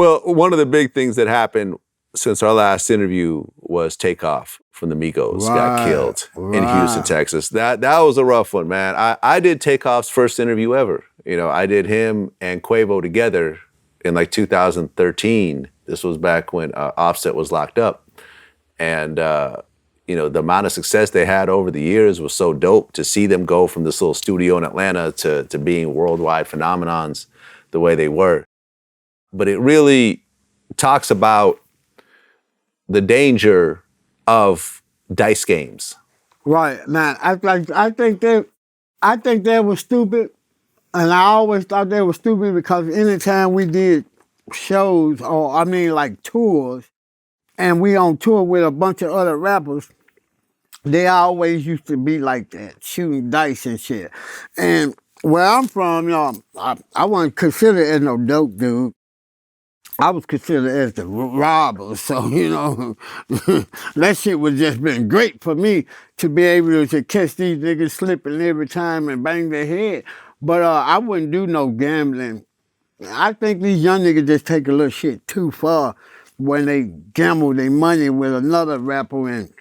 Well, one of the big things that happened since our last interview was Takeoff from the Migos got killed in Houston, Texas. That was a rough one, man. I did Takeoff's first interview ever. You know, I did him and Quavo together in like 2013. This was back when Offset was locked up. And, you know, the amount of success they had over the years was so dope to see them go from this little studio in Atlanta to being worldwide phenomenons the way they were. But it really talks about the danger of dice games. Right, man. I think they were stupid, and I always thought they were stupid because anytime we did shows or like tours, and we on tour with a bunch of other rappers, they always used to be like that, shooting dice and shit. And where I'm from, you know, I wasn't considered as no dope dude. I was considered as the robber, so, you know, that shit would just been great for me to be able to catch these niggas slipping every time and bang their head. But I wouldn't do no gambling. I think these young niggas just take a little shit too far when they gamble their money with another rapper and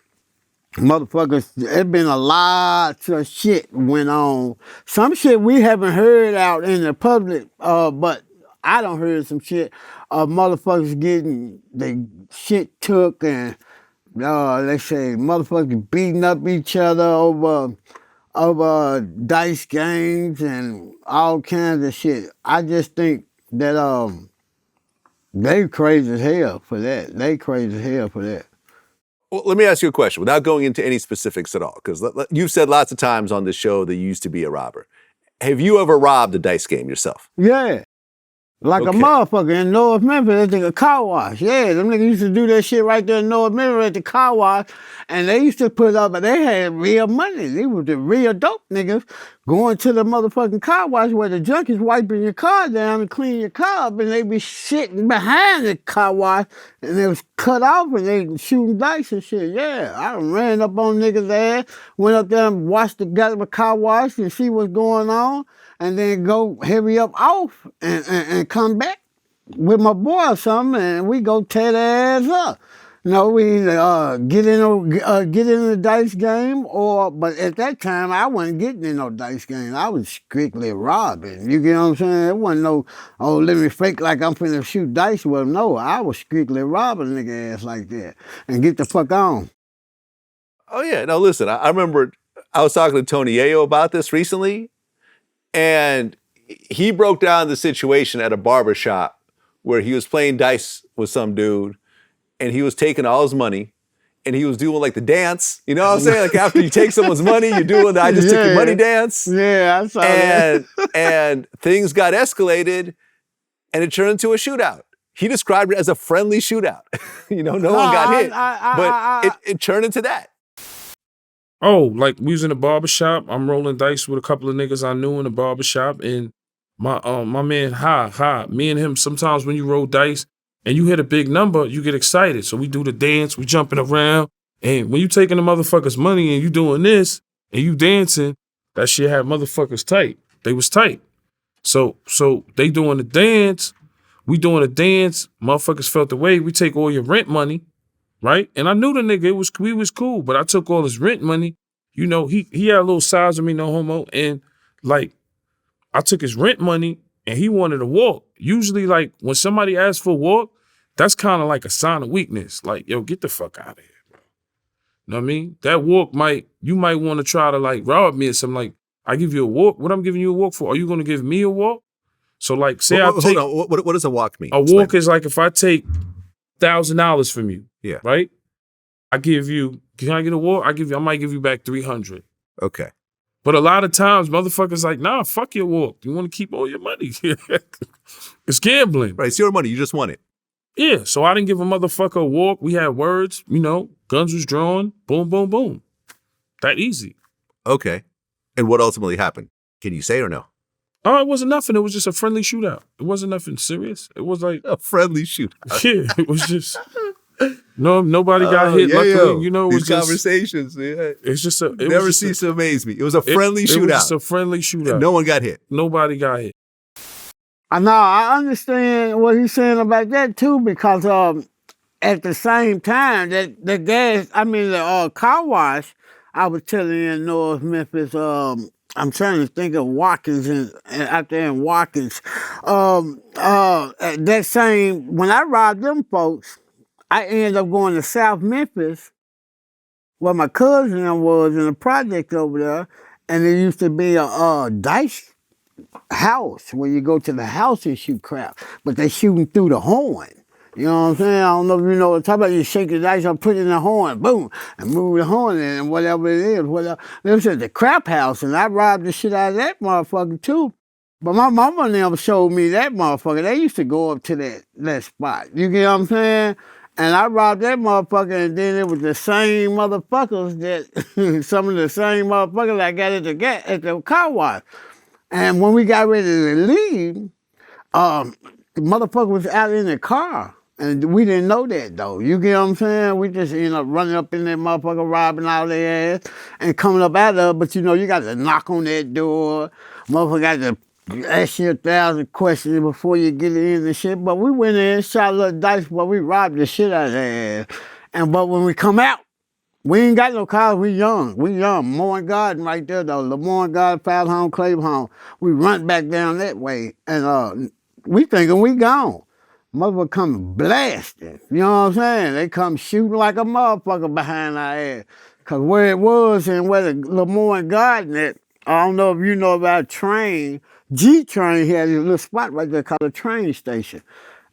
motherfuckers, there's been a lot of shit went on. Some shit we haven't heard out in the public, but I done heard some shit of motherfuckers getting their shit took and they say motherfuckers beating up each other over dice games and all kinds of shit. I just think that they crazy as hell for that. They crazy as hell for that. Well, let me ask you a question without going into any specifics at all, because you've said lots of times on this show that you used to be a robber. Have you ever robbed a dice game yourself? Yeah. Like a motherfucker in North Memphis at the car wash. Yeah, them niggas used to do that shit right there in North Memphis at the car wash. And they used to put up, but they had real money. They was the real dope niggas going to the motherfucking car wash where the junkies wiping your car down and clean your car up. And they be sitting behind the car wash and it was cut off and they shooting dice and shit. Yeah, I done ran up on niggas' ass, went up there and watched the goddamn car wash and see what's going on. And then go heavy up off and come back with my boy or something, and we go tear their ass up. You know, we get in the dice game, but at that time I wasn't getting in no dice game. I was strictly robbing. You get what I'm saying? It wasn't no, let me fake like I'm finna shoot dice with them. No, I was strictly robbing nigga ass like that and get the fuck on. Oh yeah, no, listen, I remember I was talking to Tony Yayo about this recently. And he broke down the situation at a barbershop where he was playing dice with some dude and he was taking all his money and he was doing like the dance. You know what I'm saying? Like after you take someone's money, you're doing the I just took your money dance. Yeah, I saw that. And things got escalated and it turned into a shootout. He described it as a friendly shootout. You know, no one got hit, but it turned into that. Oh, like we was in a barbershop. I'm rolling dice with a couple of niggas I knew in the barbershop, and my man, me and him, sometimes when you roll dice and you hit a big number, you get excited. So we do the dance, we jumping around, and when you taking the motherfuckers' money and you doing this and you dancing, that shit had motherfuckers tight. They was tight. So they doing the dance, we doing the dance, motherfuckers felt the way, we take all your rent money. Right? And I knew the nigga, we was cool, but I took all his rent money. You know, he had a little size of me, no homo. And like, I took his rent money and he wanted to walk. Usually like when somebody asks for a walk, that's kind of like a sign of weakness. Like, yo, get the fuck out of here, bro. You know what I mean? That walk you might want to try to like rob me or something. Like, I give you a walk. What I'm giving you a walk for? Are you going to give me a walk? So like, say I take. Hold on. What does a walk mean? A walk is like if I take $1,000 from you. Yeah. Right? I give you, can I get a walk? I might give you back 300. Okay. But a lot of times, motherfuckers like, nah, fuck your walk. You want to keep all your money. It's gambling. Right, it's your money. You just want it. Yeah, so I didn't give a motherfucker a walk. We had words, you know, guns was drawn, boom, boom, boom. That easy. Okay. And what ultimately happened? Can you say or no? Oh, it wasn't nothing. It was just a friendly shootout. It wasn't nothing serious. It was like a friendly shootout. Yeah, it was just nobody got hit. Luckily, you know, it was these conversations. Yeah. It's just a never cease to amaze me. It was a friendly shootout. It was just a friendly shootout. And no one got hit. Nobody got hit. I know, I understand what he's saying about that too, because at the same time, that the gas, I mean the car wash, I was telling you in North Memphis, I'm trying to think of Watkins and out there in Watkins. That same, when I robbed them folks, I ended up going to South Memphis, where my cousin was in a project over there, and there used to be a dice house where you go to the house and shoot crap, but they shooting through the horn. You know what I'm saying? I don't know if you know what I'm talking about. You shake the dice, I put it in the horn, boom, and move the horn in, and whatever it is, whatever. This is the crap house, and I robbed the shit out of that motherfucker too. But my mama never showed me that motherfucker. They used to go up to that spot. You get what I'm saying? And I robbed that motherfucker, and then it was the same motherfuckers that, some of the same motherfuckers I got at the car wash. And when we got ready to leave, the motherfucker was out in the car. And we didn't know that, though. You get what I'm saying? We just ended up running up in that motherfucker, robbing all their ass, and coming up out of it. But, you know, you got to knock on that door. Motherfucker got to ask you 1,000 questions before you get in and shit. But we went in, shot a little dice, but we robbed the shit out of their ass. But when we come out, we ain't got no cars, we young. Moore Garden right there, though. Lamore Garden, Fowl Home, Clave Home. We run back down that way, and we thinking we gone. Motherfucker come blasting. You know what I'm saying? They come shooting like a motherfucker behind our ass. Because where it was and where the Lamore Garden at, I don't know if you know about train. G-Train had a little spot right there called a train station.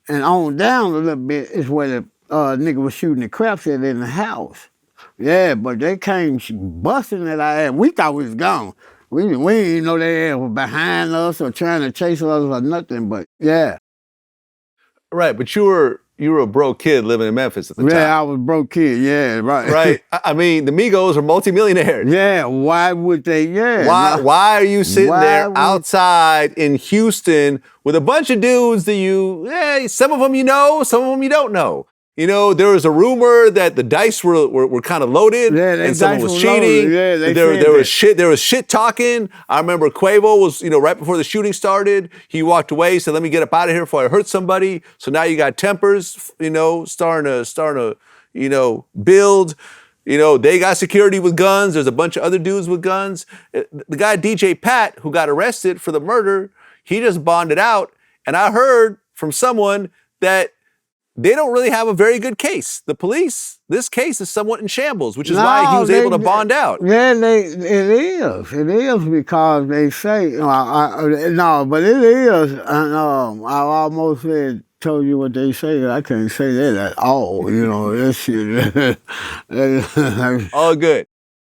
And on down a little bit is where the nigga was shooting the craps at in the house. Yeah, but they came busting at our ass. We thought we was gone. We didn't know they were behind us or trying to chase us or nothing, but yeah. Right, but you were a broke kid living in Memphis at the time. Yeah, I was a broke kid, yeah, right. Right. I mean, the Migos are multi-millionaires. Yeah, why would they, yeah. Why are you sitting there outside in Houston with a bunch of dudes that some of them you know, some of them you don't know. You know, there was a rumor that the dice were kind of loaded, and someone was cheating. Yeah, there was shit talking. I remember Quavo was, right before the shooting started, he walked away, said, "Let me get up out of here before I hurt somebody." So now you got tempers, starting to build. They got security with guns. There's a bunch of other dudes with guns. The guy DJ Pat, who got arrested for the murder, he just bonded out. And I heard from someone that they don't really have a very good case. The police, this case is somewhat in shambles, which is why he was able to bond out. Yeah, it is. It is because they say, but it is. And I almost told you what they say. I can't say that at all. That shit. All good.